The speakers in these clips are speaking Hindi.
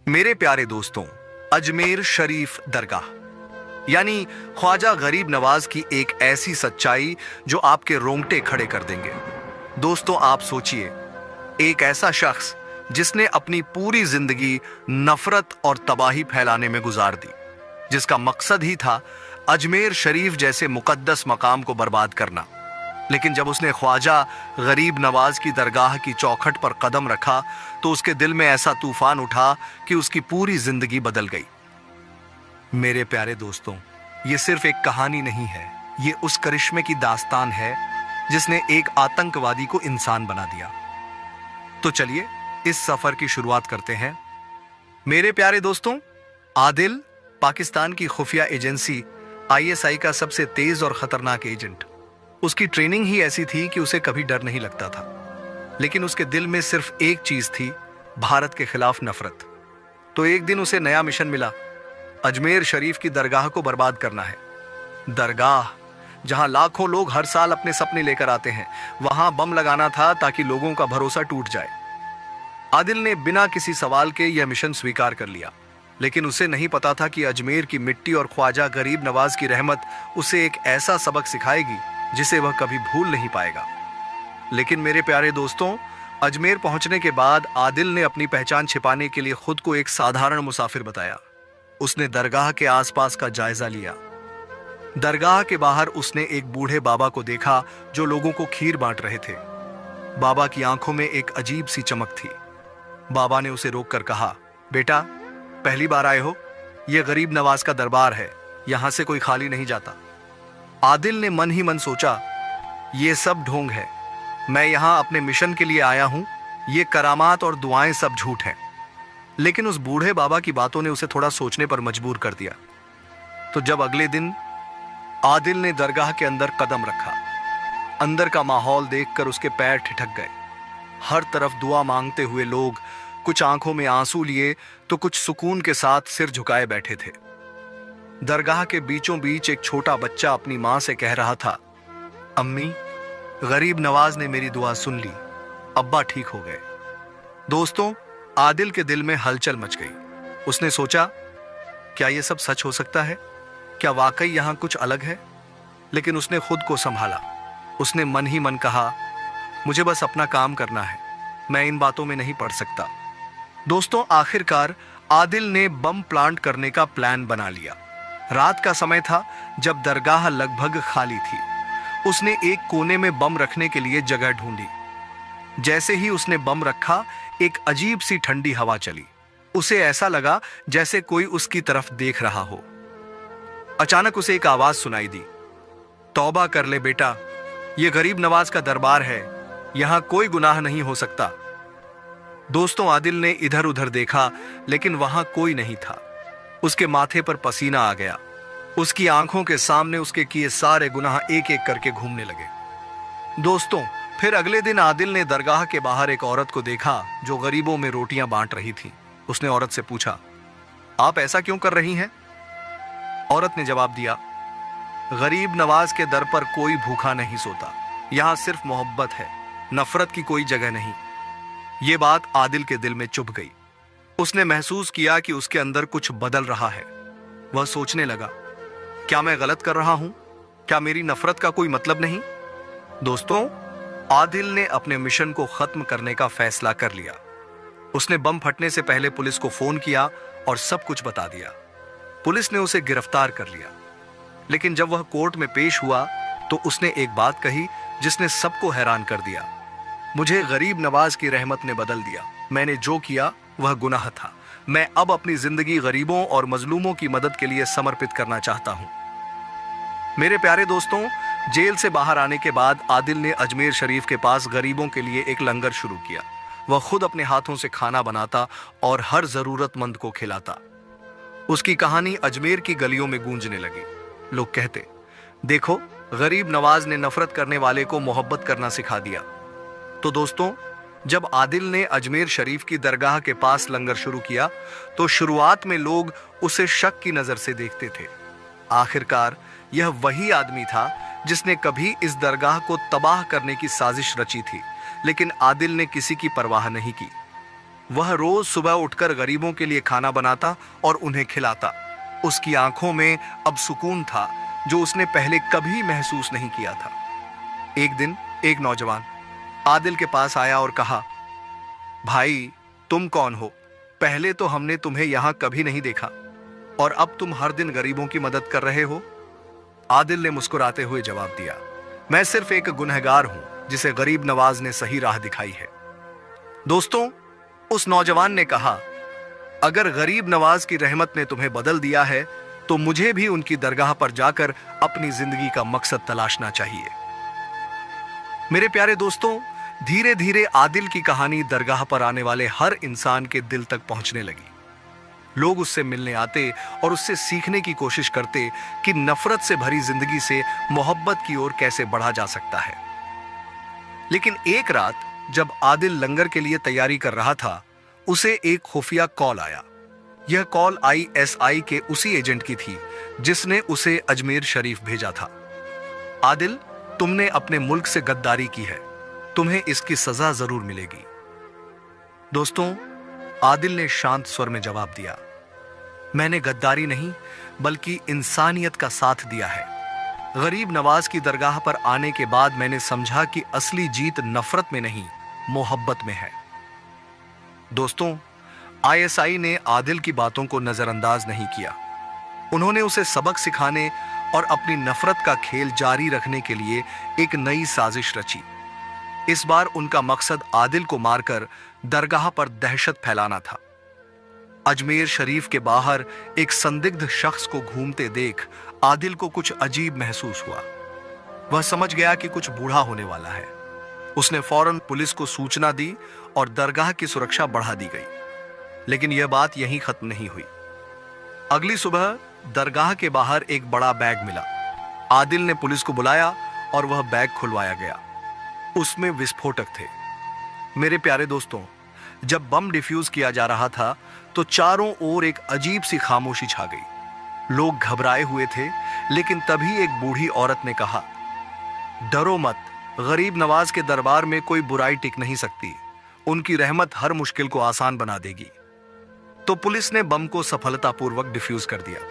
मेरे प्यारे दोस्तों, अजमेर शरीफ दरगाह यानी ख्वाजा गरीब नवाज की एक ऐसी सच्चाई जो आपके रोंगटे खड़े कर देंगे। दोस्तों, आप सोचिए, एक ऐसा शख्स जिसने अपनी पूरी जिंदगी नफरत और तबाही फैलाने में गुजार दी, जिसका मकसद ही था अजमेर शरीफ जैसे मुकद्दस मकाम को बर्बाद करना। लेकिन जब उसने ख्वाजा गरीब नवाज की दरगाह की चौखट पर कदम रखा तो उसके दिल में ऐसा तूफान उठा कि उसकी पूरी जिंदगी बदल गई। मेरे प्यारे दोस्तों, ये सिर्फ एक कहानी नहीं है, ये उस करिश्मे की दास्तान है जिसने एक आतंकवादी को इंसान बना दिया। तो चलिए इस सफर की शुरुआत करते हैं। मेरे प्यारे दोस्तों, आदिल पाकिस्तान की खुफिया एजेंसी आईएसआई का सबसे तेज और खतरनाक एजेंट। उसकी ट्रेनिंग ही ऐसी थी कि उसे कभी डर नहीं लगता था, लेकिन उसके दिल में सिर्फ एक चीज थी, भारत के खिलाफ नफरत। तो एक दिन उसे नया मिशन मिला, अजमेर शरीफ की दरगाह को बर्बाद करना है। दरगाह जहां लाखों लोग हर साल अपने सपने लेकर आते हैं, वहां बम लगाना था ताकि लोगों का भरोसा टूट जाए। आदिल ने बिना किसी सवाल के यह मिशन स्वीकार कर लिया, लेकिन उसे नहीं पता था कि अजमेर की मिट्टी और ख्वाजा गरीब नवाज की रहमत उसे एक ऐसा सबक सिखाएगी जिसे वह कभी भूल नहीं पाएगा। लेकिन मेरे प्यारे दोस्तों, अजमेर पहुंचने के बाद आदिल ने अपनी पहचान छिपाने के लिए खुद को एक साधारण मुसाफिर बताया। उसने दरगाह के आसपास का जायजा लिया। दरगाह के बाहर उसने एक बूढ़े बाबा को देखा जो लोगों को खीर बांट रहे थे। बाबा की आंखों में एक अजीब सी चमक थी। बाबा ने उसे रोककर कहा, बेटा, पहली बार आए हो? यह गरीब नवाज का दरबार है, यहां से कोई खाली नहीं जाता। आदिल ने मन ही मन सोचा, यह सब ढोंग है, मैं यहां अपने मिशन के लिए आया हूं, ये करामात और दुआएं सब झूठ हैं। लेकिन उस बूढ़े बाबा की बातों ने उसे थोड़ा सोचने पर मजबूर कर दिया। तो जब अगले दिन आदिल ने दरगाह के अंदर कदम रखा, अंदर का माहौल देखकर उसके पैर ठिठक गए। हर तरफ दुआ मांगते हुए लोग, कुछ आंखों में आंसू लिए तो कुछ सुकून के साथ सिर झुकाए बैठे थे। दरगाह के बीचों बीच एक छोटा बच्चा अपनी मां से कह रहा था, अम्मी, गरीब नवाज ने मेरी दुआ सुन ली, अब्बा ठीक हो गए। दोस्तों, आदिल के दिल में हलचल मच गई। उसने सोचा, क्या यह सब सच हो सकता है? क्या वाकई यहां कुछ अलग है? लेकिन उसने खुद को संभाला। उसने मन ही मन कहा, मुझे बस अपना काम करना है, मैं इन बातों में नहीं पड़ सकता। दोस्तों, आखिरकार आदिल ने बम प्लांट करने का प्लान बना लिया। रात का समय था जब दरगाह लगभग खाली थी। उसने एक कोने में बम रखने के लिए जगह ढूंढी। जैसे ही उसने बम रखा, एक अजीब सी ठंडी हवा चली। उसे ऐसा लगा जैसे कोई उसकी तरफ देख रहा हो। अचानक उसे एक आवाज सुनाई दी, तौबा कर ले बेटा, यह गरीब नवाज का दरबार है, यहां कोई गुनाह नहीं हो सकता। दोस्तों, आदिल ने इधर उधर देखा, लेकिन वहां कोई नहीं था। उसके माथे पर पसीना आ गया। उसकी आंखों के सामने उसके किए सारे गुनाह एक एक करके घूमने लगे। दोस्तों, फिर अगले दिन आदिल ने दरगाह के बाहर एक औरत को देखा जो गरीबों में रोटियां बांट रही थी। उसने औरत से पूछा, आप ऐसा क्यों कर रही हैं? औरत ने जवाब दिया, गरीब नवाज के दर पर कोई भूखा नहीं सोता, यहां सिर्फ मोहब्बत है, नफरत की कोई जगह नहीं। यह बात आदिल के दिल में चुभ गई। उसने महसूस किया कि उसके अंदर कुछ बदल रहा है। वह सोचने लगा, क्या मैं गलत कर रहा हूं? क्या मेरी नफरत का कोई मतलब नहीं? दोस्तों, आदिल ने अपने मिशन को खत्म करने का फैसला कर लिया। उसने बम फटने से पहले पुलिस को फोन किया और सब कुछ बता दिया। पुलिस ने उसे गिरफ्तार कर लिया। लेकिन जब वह कोर्ट में पेश हुआ तो उसने एक बात कही जिसने सबको हैरान कर दिया, मुझे गरीब नवाज की रहमत ने बदल दिया। मैंने जो किया वह गुनाह था। मैं अब अपनी जिंदगी गरीबों और मजलूमों की मदद के लिए समर्पित करना चाहता हूं। मेरे प्यारे दोस्तों, जेल से बाहर आने के बाद आदिल ने अजमेर शरीफ के पास गरीबों के लिए एक लंगर शुरू किया। वह खुद अपने हाथों से खाना बनाता और हर जरूरतमंद को खिलाता। उसकी कहानी अजमेर की गलियों में गूंजने लगी। लोग कहते, देखो, गरीब नवाज ने नफरत करने वाले को मोहब्बत करना सिखा दिया। तो दोस्तों, जब आदिल ने अजमेर शरीफ की दरगाह के पास लंगर शुरू किया तो शुरुआत में लोग उसे शक की नजर से देखते थे। आखिरकार यह वही आदमी था जिसने कभी इस दरगाह को तबाह करने की साजिश रची थी, लेकिन आदिल ने किसी की परवाह नहीं की। वह रोज सुबह उठकर गरीबों के लिए खाना बनाता और उन्हें खिलाता। उसकी आंखों में अब सुकून था जो उसने पहले कभी महसूस नहीं किया था। एक दिन एक नौजवान आदिल के पास आया और कहा, भाई तुम कौन हो? पहले तो हमने तुम्हें यहां कभी नहीं देखा और अब तुम हर दिन गरीबों की मदद कर रहे हो। आदिल ने मुस्कुराते हुए जवाब दिया, मैं सिर्फ एक गुनहगार हूं जिसे गरीब नवाज ने सही राह दिखाई है। दोस्तों, उस नौजवान ने कहा, अगर गरीब नवाज की रहमत ने तुम्हें बदल दिया है तो मुझे भी उनकी दरगाह पर जाकर अपनी जिंदगी का मकसद तलाशना चाहिए। मेरे प्यारे दोस्तों, धीरे धीरे आदिल की कहानी दरगाह पर आने वाले हर इंसान के दिल तक पहुंचने लगी। लोग उससे मिलने आते और उससे सीखने की कोशिश करते कि नफरत से भरी जिंदगी से मोहब्बत की ओर कैसे बढ़ा जा सकता है। लेकिन एक रात जब आदिल लंगर के लिए तैयारी कर रहा था, उसे एक खुफिया कॉल आया। यह कॉल ISI के उसी एजेंट की थी जिसने उसे अजमेर शरीफ भेजा था। आदिल, तुमने अपने मुल्क से गद्दारी की है, तुम्हें इसकी सजा जरूर मिलेगी। दोस्तों, आदिल ने शांत स्वर में जवाब दिया, मैंने गद्दारी नहीं बल्कि इंसानियत का साथ दिया है। गरीब नवाज की दरगाह पर आने के बाद मैंने समझा कि असली जीत नफरत में नहीं, मोहब्बत में है। दोस्तों, ISI ने आदिल की बातों को नजरअंदाज नहीं किया। उन्होंने उसे सबक सिखाने और अपनी नफरत का खेल जारी रखने के लिए एक नई साजिश रची। इस बार उनका मकसद आदिल को मारकर दरगाह पर दहशत फैलाना था। अजमेर शरीफ के बाहर एक संदिग्ध शख्स को घूमते देख आदिल को कुछ अजीब महसूस हुआ। वह समझ गया कि कुछ बूढ़ा होने वाला है। उसने फौरन पुलिस को सूचना दी और दरगाह की सुरक्षा बढ़ा दी गई। लेकिन यह बात यहीं खत्म नहीं हुई। अगली सुबह दरगाह के बाहर एक बड़ा बैग मिला। आदिल ने पुलिस को बुलाया और वह बैग खुलवाया गया। उसमें विस्फोटक थे। मेरे प्यारे दोस्तों, जब बम डिफ्यूज किया जा रहा था तो चारों ओर एक अजीब सी खामोशी छा गई। लोग घबराए हुए थे, लेकिन तभी एक बूढ़ी औरत ने कहा, डरो मत, गरीब नवाज के दरबार में कोई बुराई टिक नहीं सकती, उनकी रहमत हर मुश्किल को आसान बना देगी। तो पुलिस ने बम को सफलतापूर्वक डिफ्यूज कर दिया।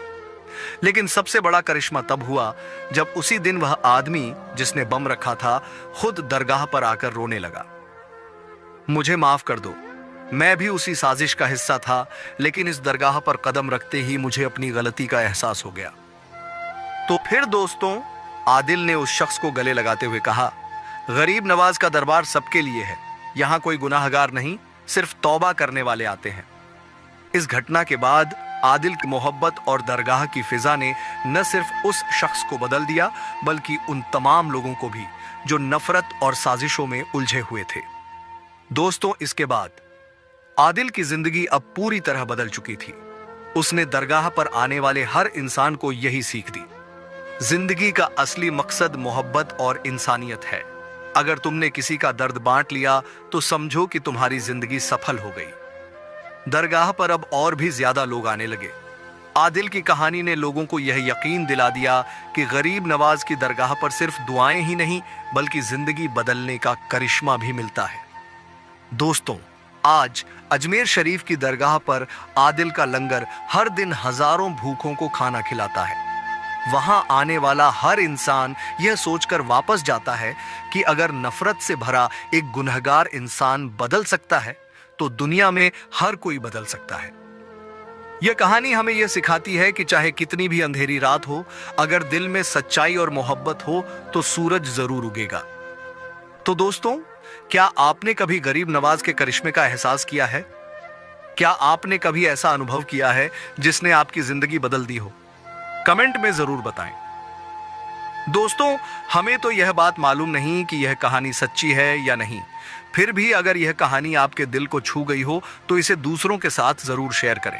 लेकिन सबसे बड़ा करिश्मा तब हुआ जब उसी दिन वह आदमी जिसने बम रखा था खुद दरगाह पर आकर रोने लगा। मुझे माफ कर दो, मैं भी उसी साजिश का हिस्सा था, लेकिन इस दरगाह पर कदम रखते ही मुझे अपनी गलती का एहसास हो गया। तो फिर दोस्तों, आदिल ने उस शख्स को गले लगाते हुए कहा, गरीब नवाज का दरबार सबके लिए है, यहां कोई गुनाहगार नहीं, सिर्फ तौबा करने वाले आते हैं। इस घटना के बाद आदिल की मोहब्बत और दरगाह की फिजा ने न सिर्फ उस शख्स को बदल दिया, बल्कि उन तमाम लोगों को भी जो नफरत और साजिशों में उलझे हुए थे। दोस्तों, इसके बाद आदिल की जिंदगी अब पूरी तरह बदल चुकी थी। उसने दरगाह पर आने वाले हर इंसान को यही सीख दी, जिंदगी का असली मकसद मोहब्बत और इंसानियत है। अगर तुमने किसी का दर्द बांट लिया तो समझो कि तुम्हारी जिंदगी सफल हो गई। दरगाह पर अब और भी ज्यादा लोग आने लगे। आदिल की कहानी ने लोगों को यह यकीन दिला दिया कि गरीब नवाज की दरगाह पर सिर्फ दुआएं ही नहीं, बल्कि जिंदगी बदलने का करिश्मा भी मिलता है। दोस्तों, आज अजमेर शरीफ की दरगाह पर आदिल का लंगर हर दिन हजारों भूखों को खाना खिलाता है। वहां आने वाला हर इंसान यह सोचकर वापस जाता है कि अगर नफरत से भरा एक गुनहगार इंसान बदल सकता है तो दुनिया में हर कोई बदल सकता है। यह कहानी हमें यह सिखाती है कि चाहे कितनी भी अंधेरी रात हो, अगर दिल में सच्चाई और मोहब्बत हो तो सूरज जरूर उगेगा। तो दोस्तों, क्या आपने कभी गरीब नवाज के करिश्मे का एहसास किया है? क्या आपने कभी ऐसा अनुभव किया है जिसने आपकी जिंदगी बदल दी हो? कमेंट में जरूर बताएं। दोस्तों, हमें तो यह बात मालूम नहीं कि यह कहानी सच्ची है या नहीं। फिर भी अगर यह कहानी आपके दिल को छू गई हो तो इसे दूसरों के साथ जरूर शेयर करें,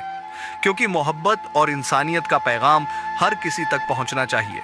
क्योंकि मोहब्बत और इंसानियत का पैगाम हर किसी तक पहुंचना चाहिए।